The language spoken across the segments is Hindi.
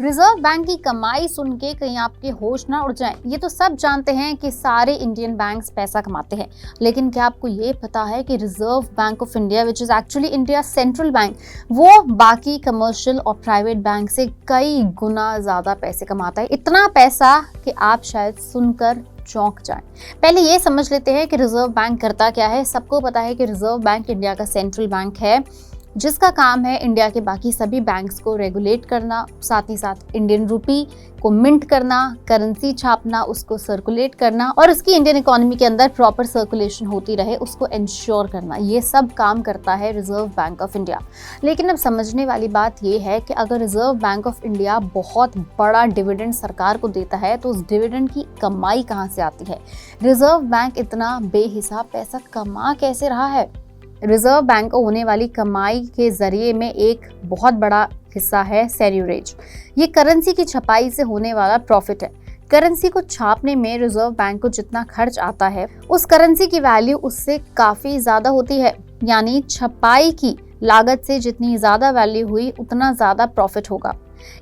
रिजर्व बैंक की कमाई सुन के कहीं आपके होश ना उड़ जाएं। ये तो सब जानते हैं कि सारे इंडियन बैंक्स पैसा कमाते हैं, लेकिन क्या आपको ये पता है कि reserve bank of India, which is actually India central bank, वो बाकी कमर्शियल और प्राइवेट बैंक से कई गुना ज्यादा पैसे कमाता है। इतना पैसा कि आप शायद सुनकर चौंक जाएं। पहले ये समझ लेते हैं कि रिजर्व बैंक करता क्या है। सबको पता है कि रिजर्व बैंक इंडिया का सेंट्रल बैंक है, जिसका काम है इंडिया के बाकी सभी बैंक्स को रेगुलेट करना, साथ ही साथ इंडियन रूपी को मिंट करना, करेंसी छापना, उसको सर्कुलेट करना और उसकी इंडियन इकोनॉमी के अंदर प्रॉपर सर्कुलेशन होती रहे, उसको इंश्योर करना। ये सब काम करता है रिजर्व बैंक ऑफ इंडिया। लेकिन अब समझने वाली बात ये है कि अगर रिजर्व बैंक ऑफ इंडिया बहुत बड़ा डिविडेंड सरकार को देता है तो उस डिविडेंड की कमाई कहाँ से आती है? रिजर्व बैंक इतना बेहिसाब पैसा कमा कैसे रहा है? रिजर्व बैंक को होने वाली कमाई के जरिए में एक बहुत बड़ा हिस्सा है सेन्यूरेज। ये करेंसी की छपाई से होने वाला प्रॉफिट है। करेंसी को छापने में रिजर्व बैंक को जितना खर्च आता है, उस करेंसी की वैल्यू उससे काफी ज्यादा होती है। यानी छपाई की लागत से जितनी ज्यादा वैल्यू हुई, उतना ज्यादा प्रॉफिट होगा।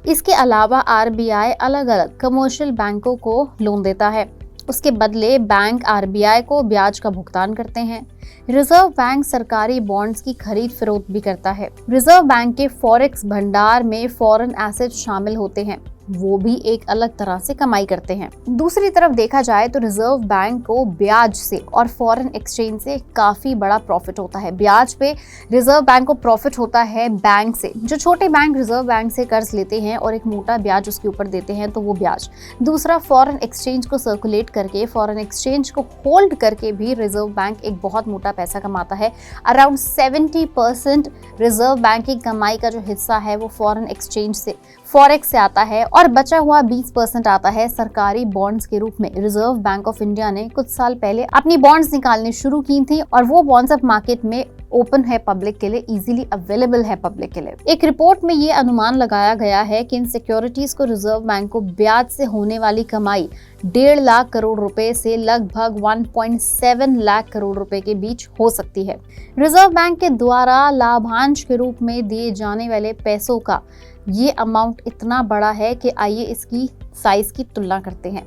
इसके अलावा आरबीआई अलग अलग कमर्शियल बैंकों को लोन देता है, उसके बदले बैंक आरबीआई को ब्याज का भुगतान करते हैं। रिजर्व बैंक सरकारी बॉन्ड्स की खरीद फरोख्त भी करता है। रिजर्व बैंक के फॉरेक्स भंडार में फॉरेन एसेट शामिल होते हैं, वो भी एक अलग तरह से कमाई करते हैं। दूसरी तरफ देखा जाए तो रिजर्व बैंक को ब्याज से और फॉरेन एक्सचेंज से काफी बड़ा प्रॉफिट होता है। ब्याज पे रिजर्व बैंक को प्रॉफिट होता है बैंक से। जो छोटे बैंक रिजर्व बैंक से कर्ज लेते हैं और एक मोटा ब्याज उसके ऊपर देते हैं, तो वो ब्याज। दूसरा, फॉरेन एक्सचेंज को सर्कुलेट करके, फॉरेन एक्सचेंज को होल्ड करके भी रिजर्व बैंक एक बहुत मोटा पैसा कमाता है। अराउंड 70% रिजर्व बैंक की कमाई का जो हिस्सा है वो फॉरेन एक्सचेंज से, फॉरेक्स से आता है और बचा हुआ 20% आता है सरकारी बॉन्ड्स के रूप में। रिजर्व बैंक ऑफ इंडिया ने कुछ साल पहले अपनी बॉन्ड्स निकालनी शुरू की थी और वो बॉन्ड्स अब मार्केट में ओपन है पब्लिक के लिए, इजीली अवेलेबल है पब्लिक के लिए। एक रिपोर्ट में ये अनुमान लगाया गया है कि इन सिक्योरिटीज को रिजर्व बैंक को ब्याज से होने वाली कमाई 1.5 लाख करोड़ रुपए से लगभग 1.7 लाख करोड़ रुपए के बीच हो सकती है। रिजर्व बैंक के द्वारा लाभांश के रूप में दिए जाने वाले पैसों का ये अमाउंट इतना बड़ा है कि आइए इसकी साइज की तुलना करते हैं।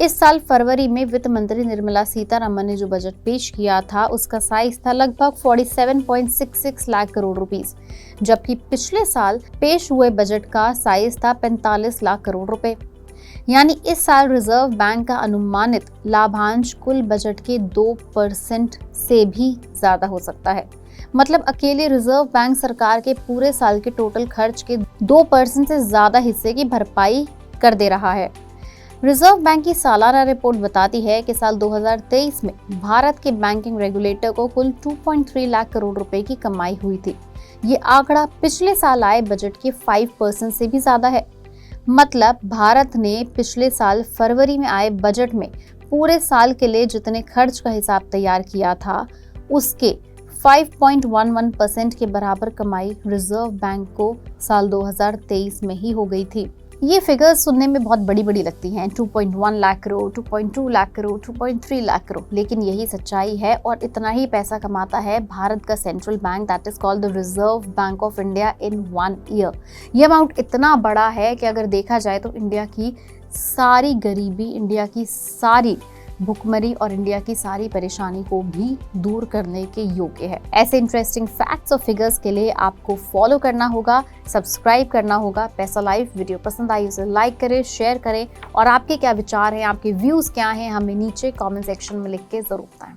इस साल फरवरी में वित्त मंत्री निर्मला सीतारमण ने जो बजट पेश किया था, उसका साइज था लगभग 47.66 लाख करोड़ रुपीस, जबकि पिछले साल पेश हुए बजट का साइज था 45 लाख करोड़ रुपए। यानी इस साल रिजर्व बैंक का अनुमानित लाभांश कुल बजट के 2% से भी ज्यादा हो सकता है। मतलब अकेले रिजर्व बैंक सरकार के पूरे साल के टोटल खर्च के 2% से ज्यादा हिस्से की भरपाई कर दे रहा है। रिजर्व बैंक की सालाना रिपोर्ट बताती है कि साल 2023 में भारत के बैंकिंग रेगुलेटर को कुल 2.3 लाख करोड़ रुपए की कमाई हुई थी। ये आंकड़ा पिछले साल आए बजट के 5% से भी ज्यादा है। मतलब भारत ने पिछले साल फरवरी में आए बजट में पूरे साल के लिए जितने खर्च का हिसाब तैयार किया था, उसके 5.11% के बराबर कमाई रिजर्व बैंक को साल 2023 में ही हो गई थी। ये फिगर्स सुनने में बहुत बड़ी बड़ी लगती हैं, 2.1 लाख करोड़, 2.2 लाख करोड़, 2.3 लाख करोड़, लेकिन यही सच्चाई है। और इतना ही पैसा कमाता है भारत का central bank, that is called the reserve bank of India, in 1 year. ये अमाउंट इतना बड़ा है कि अगर देखा जाए तो इंडिया की सारी गरीबी, इंडिया की सारी भुखमरी और इंडिया की सारी परेशानी को भी दूर करने के योग्य है। ऐसे इंटरेस्टिंग फैक्ट्स और फिगर्स के लिए आपको फॉलो करना होगा, सब्सक्राइब करना होगा पैसा लाइव। वीडियो पसंद आई उसे लाइक करें, शेयर करें और आपके क्या विचार हैं, आपके व्यूज क्या हैं, हमें नीचे कमेंट सेक्शन में लिख के जरूर बताएं।